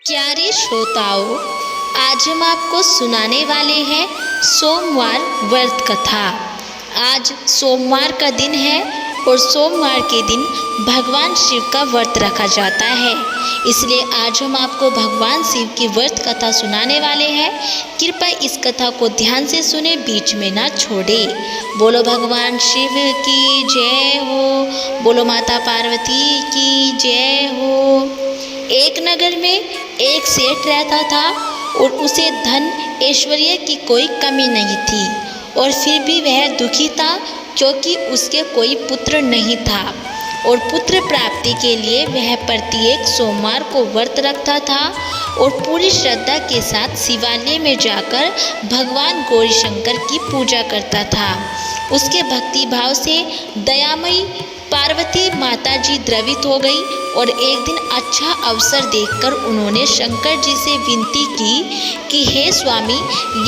प्यारे श्रोताओं, आज हम आपको सुनाने वाले हैं सोमवार व्रत कथा। आज सोमवार का दिन है और सोमवार के दिन भगवान शिव का व्रत रखा जाता है, इसलिए आज हम आपको भगवान शिव की व्रत कथा सुनाने वाले हैं। कृपया इस कथा को ध्यान से सुने, बीच में ना छोड़े। बोलो भगवान शिव की जय हो, बोलो माता पार्वती की जय हो। एक नगर में एक सेठ रहता था और उसे धन ऐश्वर्य की कोई कमी नहीं थी, और फिर भी वह दुखी था क्योंकि उसके कोई पुत्र नहीं था। और पुत्र प्राप्ति के लिए वह प्रत्येक सोमवार को व्रत रखता था और पूरी श्रद्धा के साथ शिवालय में जाकर भगवान गौरीशंकर की पूजा करता था। उसके भक्ति भाव से दयामयी पार्वती माता जी द्रवित हो गई और एक दिन अच्छा अवसर देखकर उन्होंने शंकर जी से विनती की कि हे स्वामी,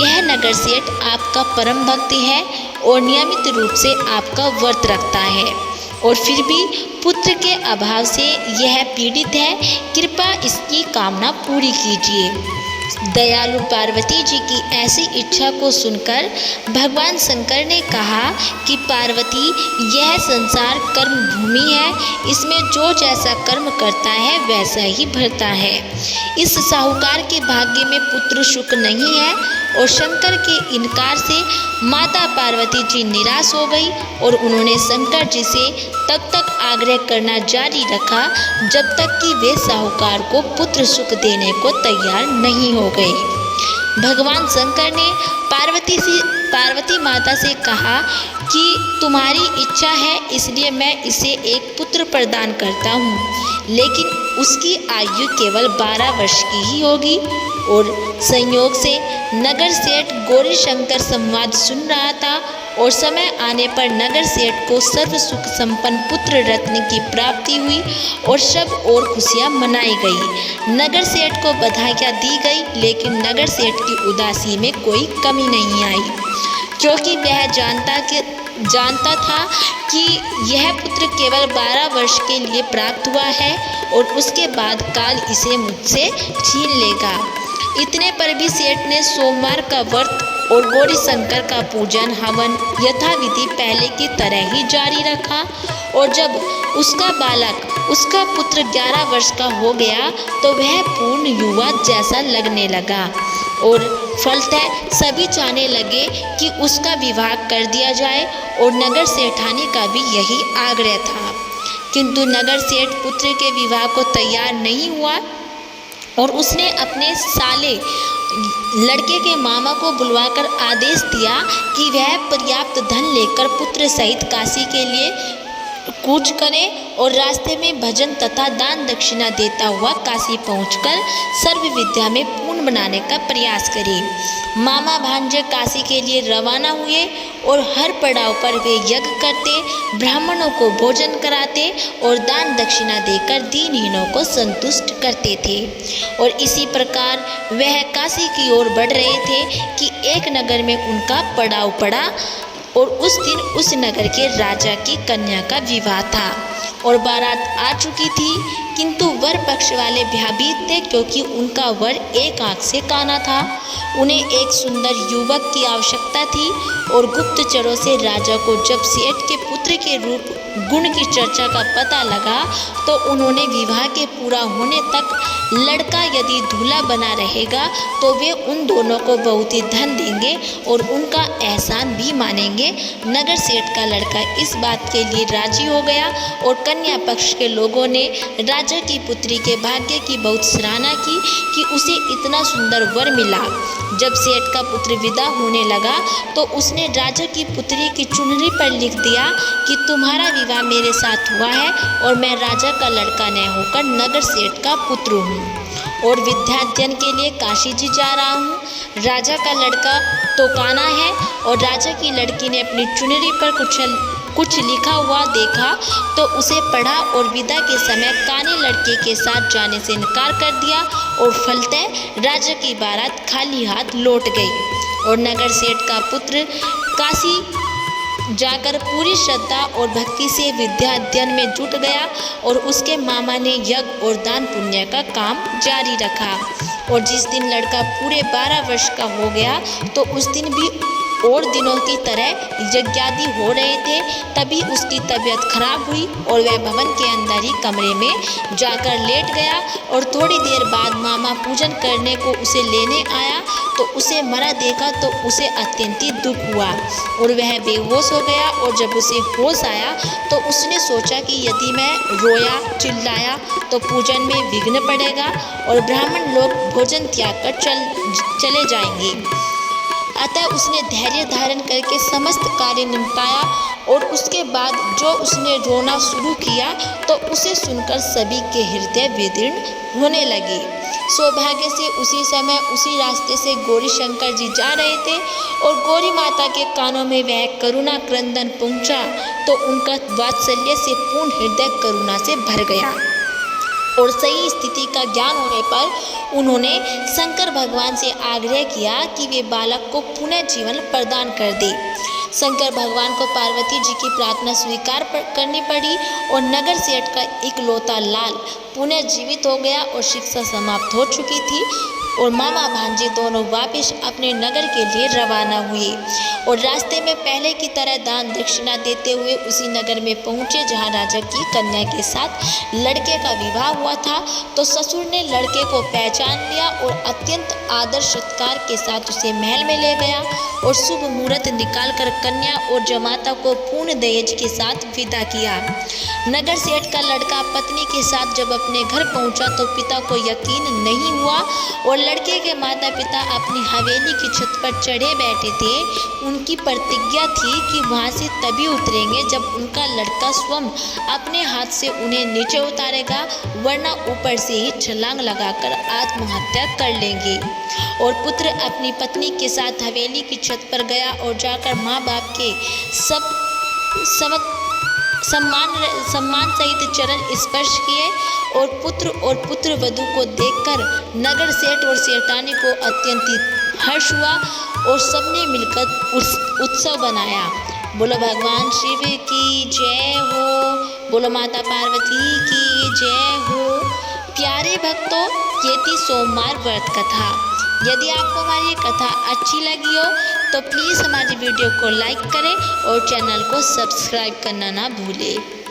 यह नगर सेठ आपका परम भक्त है और नियमित रूप से आपका व्रत रखता है, और फिर भी पुत्र के अभाव से यह पीड़ित है। कृपया इसकी कामना पूरी कीजिए। दयालु पार्वती जी की ऐसी इच्छा को सुनकर भगवान शंकर ने कहा कि पार्वती, यह संसार कर्म भूमि है, इसमें जो जैसा कर्म करता है वैसा ही भरता है। इस साहूकार के भाग्य में पुत्र सुख नहीं है। और शंकर के इनकार से माता पार्वती जी निराश हो गई और उन्होंने शंकर जी से तब तक आग्रह करना जारी रखा जब तक कि वे साहूकार को पुत्र सुख देने को तैयार नहीं हो गए। भगवान शंकर ने पार्वती माता से कहा कि तुम्हारी इच्छा है, इसलिए मैं इसे एक पुत्र प्रदान करता हूँ, लेकिन उसकी आयु केवल 12 वर्ष की ही होगी। और संयोग से नगर सेठ गौरीशंकर संवाद सुन रहा था और समय आने पर नगर सेठ को सर्व सुख संपन्न पुत्र रत्न की प्राप्ति हुई और सब और खुशियां मनाई गई। नगर सेठ को बधाइयां दी गई, लेकिन नगर सेठ की उदासी में कोई कमी नहीं आई, क्योंकि वह जानता था कि यह पुत्र केवल 12 वर्ष के लिए प्राप्त हुआ है और उसके बाद काल इसे मुझसे छीन लेगा। इतने पर भी सेठ ने सोमवार का व्रत और गौरीशंकर का पूजन हवन यथाविधि पहले की तरह ही जारी रखा। और जब उसका पुत्र 11 वर्ष का हो गया तो वह पूर्ण युवा जैसा लगने लगा, और फलतः सभी चाहने लगे कि उसका विवाह कर दिया जाए, और नगर सेठानी का भी यही आग्रह था। किंतु नगर सेठ पुत्र के विवाह को तैयार नहीं हुआ और उसने अपने साले लड़के के मामा को बुलवाकर आदेश दिया कि वह पर्याप्त धन लेकर पुत्र सहित काशी के लिए कूच करे और रास्ते में भजन तथा दान दक्षिणा देता हुआ काशी पहुंचकर सर्व विद्या में पूर्ण बनाने का प्रयास करे। मामा भांजे काशी के लिए रवाना हुए और हर पड़ाव पर वे यज्ञ करते, ब्राह्मणों को भोजन कराते और दान दक्षिणा देकर दीनहीनों को संतुष्ट करते थे। और इसी प्रकार वह काशी की ओर बढ़ रहे थे कि एक नगर में उनका पड़ाव पड़ा, और उस दिन उस नगर के राजा की कन्या का विवाह था और बारात आ चुकी थी, किंतु वर पक्ष वाले भयभीत थे क्योंकि उनका वर एक आंख से काना था। उन्हें एक सुंदर युवक की आवश्यकता थी और गुप्तचरों से राजा को जब सेठ के पुत्र के रूप गुण की चर्चा का पता लगा तो उन्होंने विवाह के पूरा होने तक लड़का यदि दूल्हा बना रहेगा तो वे उन दोनों को बहुत ही धन देंगे और उनका एहसान भी मानेंगे। नगर सेठ का लड़का इस बात के लिए राजी हो गया और कन्या पक्ष के लोगों ने राजा की पुत्री के भाग्य की बहुत सराहना की कि उसे इतना सुंदर वर मिला। जब सेठ का पुत्र विदा होने लगा तो उसने राजा की पुत्री की चुनरी पर लिख दिया कि तुम्हारा विवाह मेरे साथ हुआ है और मैं राजा का लड़का न होकर नगर सेठ का पुत्र हूँ और विद्याध्ययन के लिए काशी जी जा रहा हूँ। राजा का लड़का तो काना है और राजा की लड़की ने अपनी चुनरी पर कुछ लिखा हुआ देखा तो उसे पढ़ा और विदा के समय काने लड़के के साथ जाने से इनकार कर दिया और फलतः राजा की बारात खाली हाथ लौट गई और नगर सेठ का पुत्र काशी जाकर पूरी श्रद्धा और भक्ति से विद्या अध्ययन में जुट गया और उसके मामा ने यज्ञ और दान पुण्य का काम जारी रखा। और जिस दिन लड़का पूरे 12 वर्ष का हो गया तो उस दिन भी और दिनों की तरह यज्ञादि हो रहे थे। तभी उसकी तबीयत खराब हुई और वह भवन के अंदर ही कमरे में जाकर लेट गया। और थोड़ी देर बाद मामा पूजन करने को उसे लेने आया तो उसे मरा देखा तो उसे अत्यंत ही दुख हुआ और वह बेहोश हो गया। और जब उसे होश आया तो उसने सोचा कि यदि मैं रोया चिल्लाया तो पूजन में विघ्न पड़ेगा और ब्राह्मण लोग भोजन त्याग कर चले जाएंगे। अतः उसने धैर्य धारण करके समस्त कार्य निपटाया। और उसके बाद जो उसने रोना शुरू किया तो उसे सुनकर सभी के हृदय विदीर्ण होने लगे। सौभाग्य से उसी समय उसी रास्ते से गौरी शंकर जी जा रहे थे और गौरी माता के कानों में वह करुणा क्रंदन पहुंचा तो उनका वात्सल्य से पूर्ण हृदय करुणा से भर गया। और सही स्थिति का ज्ञान होने पर उन्होंने शंकर भगवान से आग्रह किया कि वे बालक को पुनः जीवन प्रदान कर दे। शंकर भगवान को पार्वती जी की प्रार्थना स्वीकार करनी पड़ी और नगर सेठ का इकलौता लाल पुनः जीवित हो गया और शिक्षा समाप्त हो चुकी थी। और मामा भांजे दोनों वापस अपने नगर के लिए रवाना हुए और रास्ते में पहले की तरह दान दक्षिणा देते हुए उसी नगर में पहुंचे जहां राजा की कन्या के साथ लड़के का विवाह हुआ था। तो ससुर ने लड़के को पहचान लिया और अत्यंत आदर सत्कार के साथ उसे महल में ले गया और शुभ मुहूर्त निकालकर कन्या और जमाता को पूर्ण दहेज के साथ विदा किया। नगर सेठ का लड़का पत्नी के साथ जब अपने घर पहुंचा तो पिता को यकीन नहीं हुआ और लड़के के माता पिता अपनी हवेली की छत पर चढ़े बैठे थे। उनकी प्रतिज्ञा थी कि वहां से तभी उतरेंगे जब उनका लड़का स्वयं अपने हाथ से उन्हें नीचे उतारेगा, वरना ऊपर से ही छलांग लगाकर आत्महत्या कर लेंगे। और पुत्र अपनी पत्नी के साथ हवेली की छत पर गया और जाकर माँ बाप के सम्मान सहित चरण स्पर्श किए और पुत्र वधू को देखकर नगर सेठ और सेठानी को अत्यंत हर्ष हुआ और सबने मिलकर उत्सव बनाया। बोलो भगवान शिव की जय हो, बोलो माता पार्वती की जय हो। प्यारे भक्तों, ये थी सोमवार व्रत कथा। यदि आपको हमारी ये कथा अच्छी लगी हो तो प्लीज़ हमारी वीडियो को लाइक करें और चैनल को सब्सक्राइब करना ना भूलें।